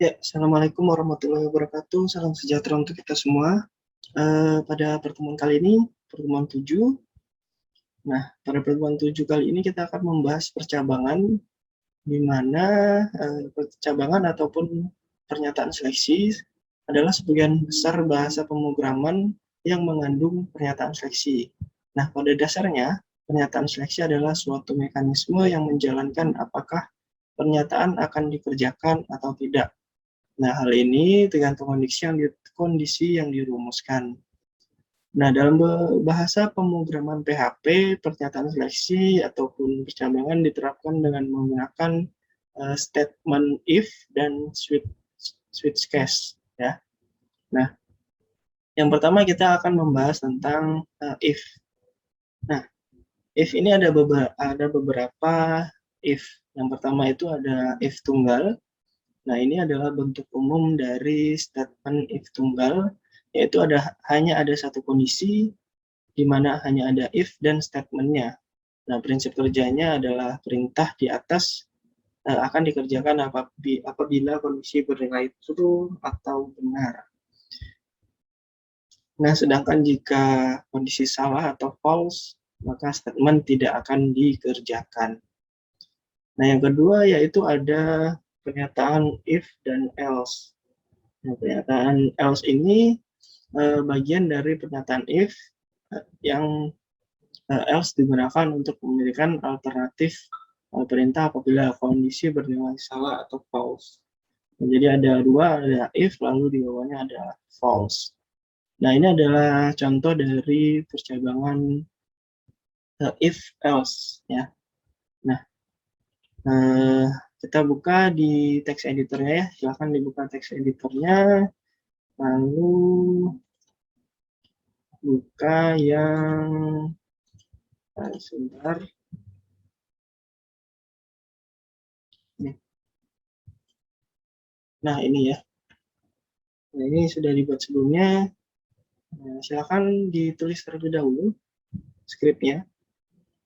Ya, Assalamualaikum warahmatullahi wabarakatuh. Salam sejahtera untuk kita semua. Pada pertemuan kali ini, pertemuan 7. Nah, pada pertemuan 7 kali ini kita akan membahas percabangan, di mana percabangan ataupun pernyataan seleksi adalah sebagian besar bahasa pemrograman yang mengandung pernyataan seleksi. Nah, pada dasarnya, pernyataan seleksi adalah suatu mekanisme yang menjalankan apakah pernyataan akan dikerjakan atau tidak. Nah, hal ini tergantung kondisi yang dirumuskan. Nah, dalam bahasa pemrograman PHP, pernyataan seleksi ataupun percabangan diterapkan dengan menggunakan statement if dan switch case, ya. Nah, yang pertama kita akan membahas tentang if. Nah, if ini ada beberapa if. Yang pertama itu ada if tunggal. Nah, ini adalah bentuk umum dari statement if tunggal, yaitu hanya ada satu kondisi di mana hanya ada if dan statementnya. Nah, prinsip kerjanya adalah perintah di atas akan dikerjakan apabila kondisi bernilai true atau benar. Nah, sedangkan jika kondisi salah atau false, maka statement tidak akan dikerjakan. Nah, yang kedua yaitu ada pernyataan if dan else. Nah, pernyataan else ini bagian dari pernyataan if yang else digunakan untuk memberikan alternatif perintah apabila kondisi bernilai salah atau false. Nah, jadi ada dua, ada if lalu di bawahnya ada false. Nah, ini adalah contoh dari percabangan if else, ya. Nah, kita buka di text editornya, ya. Silahkan dibuka text editornya, lalu buka yang sebentar. Nah, ini ya. Nah, ini sudah dibuat sebelumnya. Nah, silakan ditulis terlebih dahulu skripnya.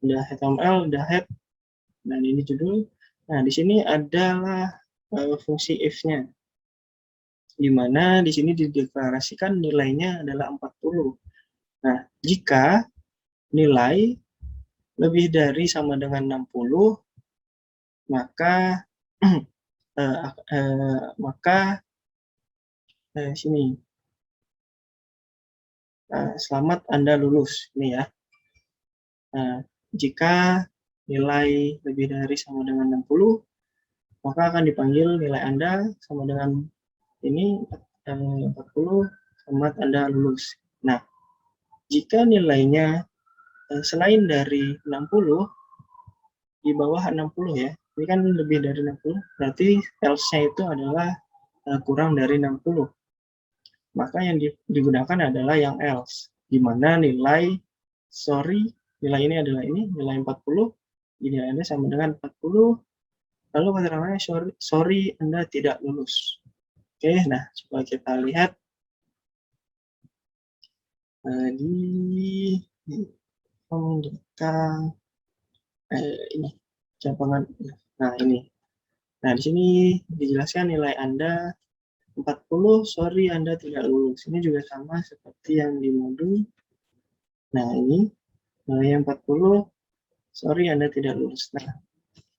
Udah HTML, udah head, dan ini judul. Nah, di sini adalah fungsi if-nya. Di mana di sini dideklarasikan nilainya adalah 40. Nah, jika nilai lebih dari sama dengan 60, maka sini selamat Anda lulus ini ya. Jika nilai lebih dari sama dengan 60, maka akan dipanggil nilai Anda sama dengan ini 40, selamat Anda lulus. Nah, jika nilainya selain dari 60, di bawah 60 ya, ini kan lebih dari 60, berarti else-nya itu adalah kurang dari 60. Maka yang digunakan adalah yang else, di mana nilai ini adalah nilai 40, nilai Anda sama dengan 40, lalu keterangannya sorry Anda tidak lulus. Oke, nah coba kita lihat di ini cabangan. Nah, ini. Nah, di sini dijelaskan nilai Anda 40, sorry Anda tidak lulus. Ini juga sama seperti yang di modul. Nah, ini nilai 40, sorry Anda tidak lulus. Nah,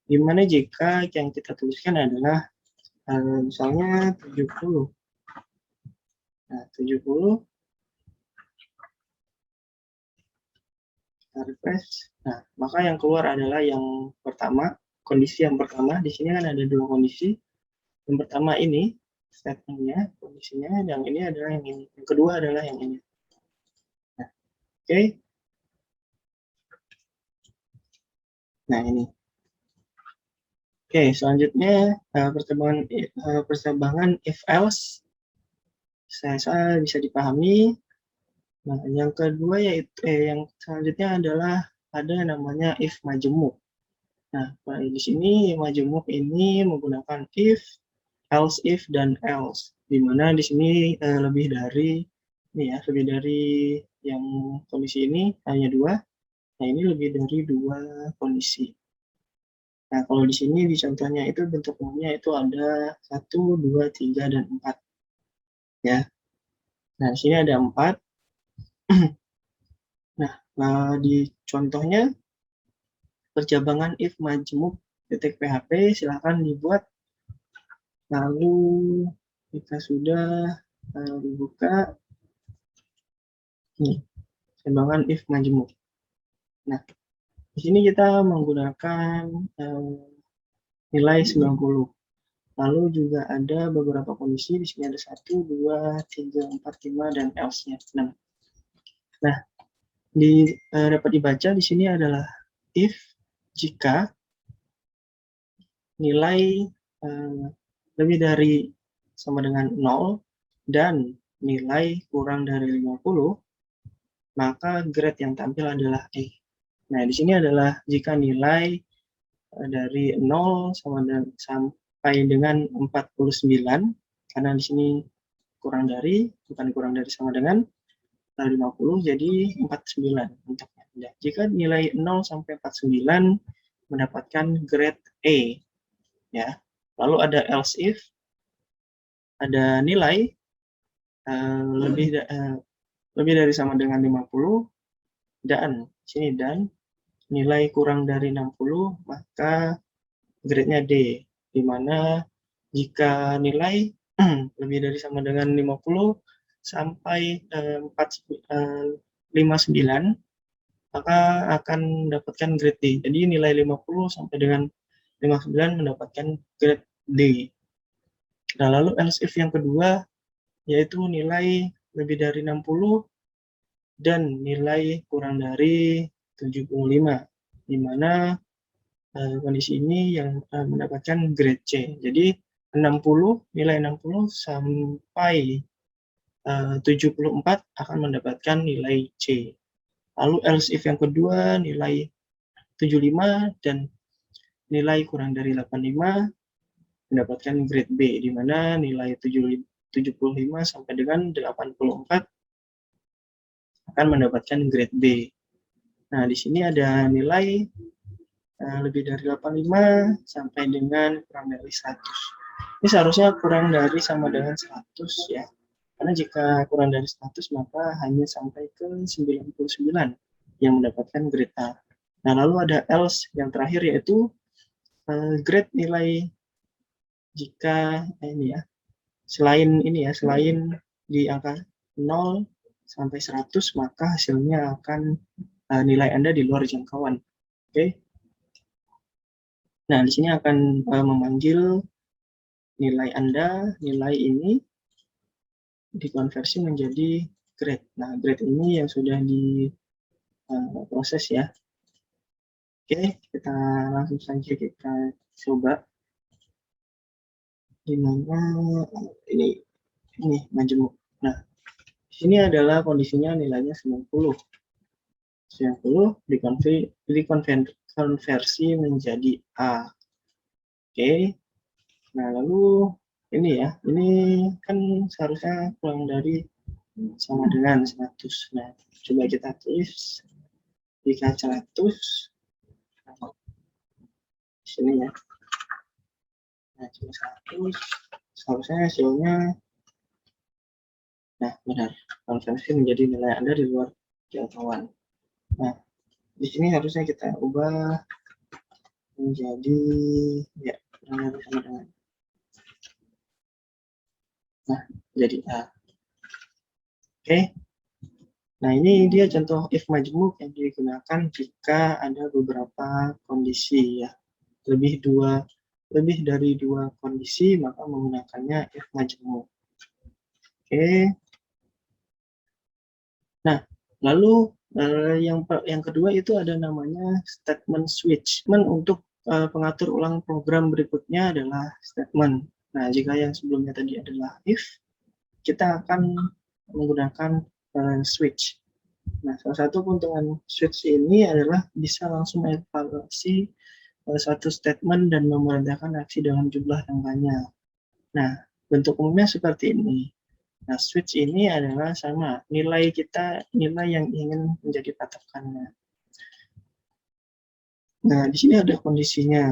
gimana jika yang kita tuliskan adalah misalnya 70. Nah, 70. Kita refresh. Nah, maka yang keluar adalah yang pertama, kondisi yang pertama. Di sini kan ada dua kondisi. Yang pertama ini statementnya, kondisinya, yang ini adalah yang ini. Yang kedua adalah yang ini. Nah, oke. Nah, ini. Oke, selanjutnya percabangan if else. Saya bisa dipahami. Nah, yang kedua yaitu yang selanjutnya adalah ada namanya if majemuk. Nah, di sini majemuk ini menggunakan if, else if, dan else. Di mana di sini lebih dari yang kondisi ini hanya dua. Nah, ini lebih dari dua kondisi. Nah, kalau di sini di contohnya itu bentuk umumnya itu ada 1, 2, 3, dan 4. Ya. Nah, di sini ada 4. Nah, di contohnya percabangan if majmuk titik php silahkan dibuat. Lalu kita sudah dibuka nih percabangan if majmuk. Nah, di sini kita menggunakan nilai 90. Lalu juga ada beberapa kondisi. Di sini ada 1, 2, 3, 4, 5, dan else-nya 6. Nah, dapat dibaca di sini adalah if jika nilai lebih dari sama dengan 0 dan nilai kurang dari 50, maka grade yang tampil adalah E. Nah, di sini adalah jika nilai dari 0 sampai dengan 49, karena di sini kurang dari, bukan kurang dari sama dengan 50, jadi 49 untuknya. Nah, jika nilai 0 sampai 49 mendapatkan grade E, ya. Lalu ada else if, ada nilai lebih dari sama dengan 50, dan sini dan nilai kurang dari 60, maka grade-nya D, di mana jika nilai lebih dari sama dengan 50 sampai 59, maka akan mendapatkan grade D. Jadi nilai 50 sampai dengan 59 mendapatkan grade D. Nah, lalu else if yang kedua yaitu nilai lebih dari 60 dan nilai kurang dari 75, di mana kondisi ini yang mendapatkan grade C. Jadi 60, nilai 60 sampai 74 akan mendapatkan nilai C. Lalu else if yang kedua nilai 75 dan nilai kurang dari 85 mendapatkan grade B, di mana nilai 75 sampai dengan 84 akan mendapatkan grade B. Nah, di sini ada nilai lebih dari 85 sampai dengan kurang dari 100. Ini seharusnya kurang dari sama dengan 100 ya. Karena jika kurang dari 100 maka hanya sampai ke 99 yang mendapatkan grade A. Nah, lalu ada else yang terakhir yaitu grade nilai jika ini ya, selain di angka 0 sampai 100 maka hasilnya akan nilai Anda di luar jangkauan. Oke. Nah, di sini akan memanggil nilai Anda, nilai ini dikonversi menjadi grade. Nah, grade ini yang sudah diproses ya. Oke, kita langsung saja kita coba. Di mana ini majemuk. Nah, ini adalah kondisinya nilainya 90. 90 dikonversi menjadi A. Oke. Nah, lalu ini ya, ini kan seharusnya kurang dari sama dengan 100. Nah, coba kita tulis jika 100 di sini ya. Nah, cuma 100 seharusnya hasilnya, nah benar, konversi menjadi nilai Anda di luar jangkauan. Nah, di sini harusnya kita ubah menjadi ya kurang lebih sama dengan, nah jadi A. Oke. Nah, ini dia contoh if majmuk yang digunakan jika ada beberapa kondisi ya. Lebih dari dua kondisi maka menggunakannya if majmuk. Oke. Nah, lalu yang kedua itu ada namanya statement switch. Untuk pengatur ulang program berikutnya adalah statement. Nah, jika yang sebelumnya tadi adalah if, kita akan menggunakan switch. Nah, salah satu keuntungan switch ini adalah bisa langsung mengevaluasi satu statement dan memerintahkan aksi dalam jumlah yang banyak. Nah, bentuk umumnya seperti ini. Nah, switch ini adalah sama nilai yang ingin menjadi patokannya. Nah, di sini ada kondisinya.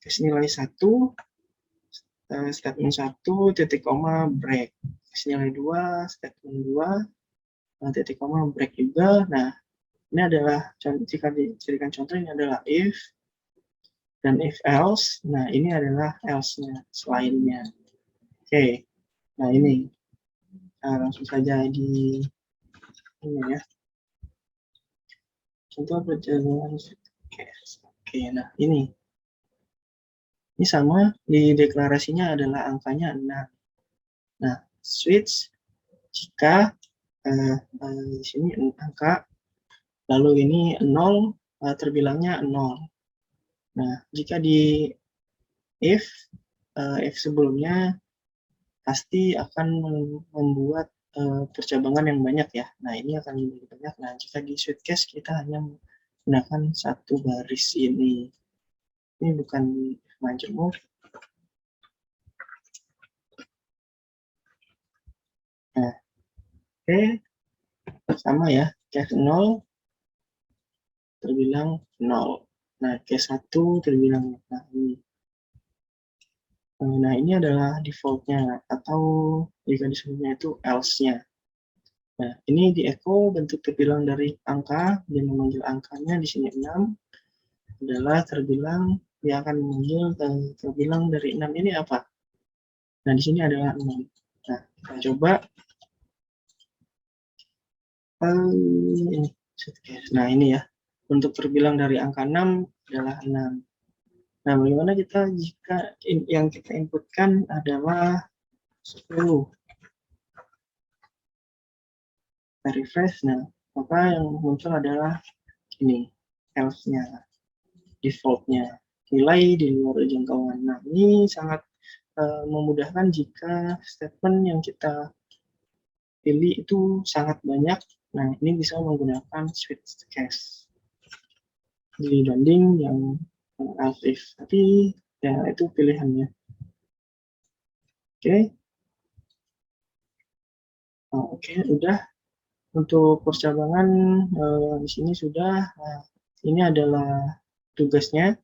Case nilai 1, statement 1, titik koma, break. Case nilai 2, statement 2, titik koma, break juga. Nah, ini adalah, jika dijadikan contoh, ini adalah if, dan if else. Nah, ini adalah else-nya, selainnya. Oke, nah ini. Langsung saja di ini ya. Contoh perjalanan. Oke, nah ini sama, di deklarasinya adalah angkanya 6. Nah, switch jika di sini angka, lalu ini 0, terbilangnya 0. Nah, jika di if sebelumnya pasti akan membuat percabangan yang banyak ya. Nah, ini akan lebih banyak. Nah, jika di switch case kita hanya menggunakan satu baris ini. Ini bukan majemuk. Nah, oke, sama ya, case 0 terbilang 0. Nah, case 1 terbilang, nah ini. Nah, ini adalah default-nya, atau jika disebutnya itu else-nya. Nah, ini di echo bentuk terbilang dari angka, dia memanggil angkanya di sini 6, adalah terbilang, dia akan memanggil terbilang dari 6 ini apa? Nah, di sini adalah 6. Nah, kita coba. Ini. Nah, ini ya. Untuk terbilang dari angka 6 adalah 6. Nah, bagaimana kita jika yang kita inputkan adalah 10? Kita refresh, nah, maka yang muncul adalah ini, else-nya, default-nya, nilai di luar jangkauan. Nah, ini sangat memudahkan jika statement yang kita pilih itu sangat banyak. Nah, ini bisa menggunakan switch case dibanding yang else if. Tapi ya itu pilihannya. Oke. Oke, udah. Untuk percabangan di sini sudah. Nah, ini adalah tugasnya.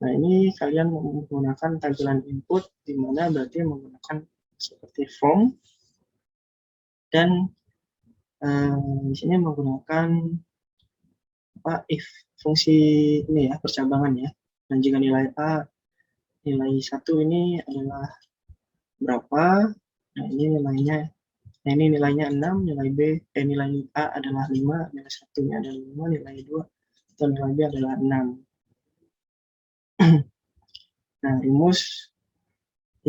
Nah, ini kalian menggunakan tampilan input, di mana berarti menggunakan seperti form, dan di sini menggunakan if fungsi ini ya, percabangan ya. Dan jika nilai A, nilai 1 ini adalah berapa? Nah, ini nilainya. Nah, ini nilainya 6, nilai B, nilai A adalah 5, nilai 1-nya adalah 5, nilai 2 atau nilai B adalah 6. Nah, rumus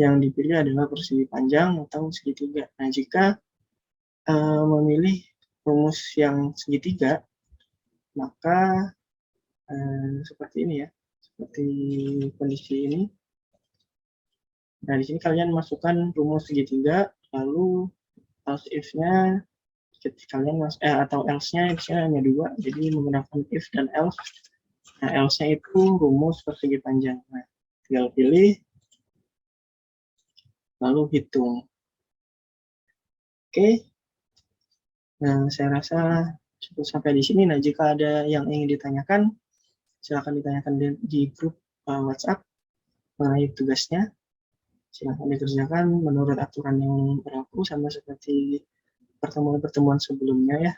yang dipilih adalah persegi panjang atau segitiga. Nah, jika memilih rumus yang segitiga, maka seperti ini ya, seperti kondisi ini. Nah, di sini kalian masukkan rumus segitiga, lalu else if-nya kalian atau else-nya hanya 2, jadi menggunakan if dan else. Nah, else-nya itu rumus persegi panjang. Nah, tinggal pilih, lalu hitung. Oke. Nah, saya rasa cukup sampai di sini. Nah, jika ada yang ingin ditanyakan, silakan ditanyakan di grup WhatsApp mengenai tugasnya. Silakan dikerjakan menurut aturan yang berlaku, sama seperti pertemuan-pertemuan sebelumnya ya.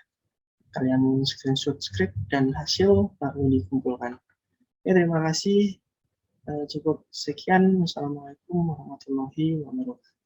Kalian screenshot script dan hasil lalu dikumpulkan. Ya, terima kasih. Cukup sekian. Wassalamualaikum warahmatullahi wabarakatuh.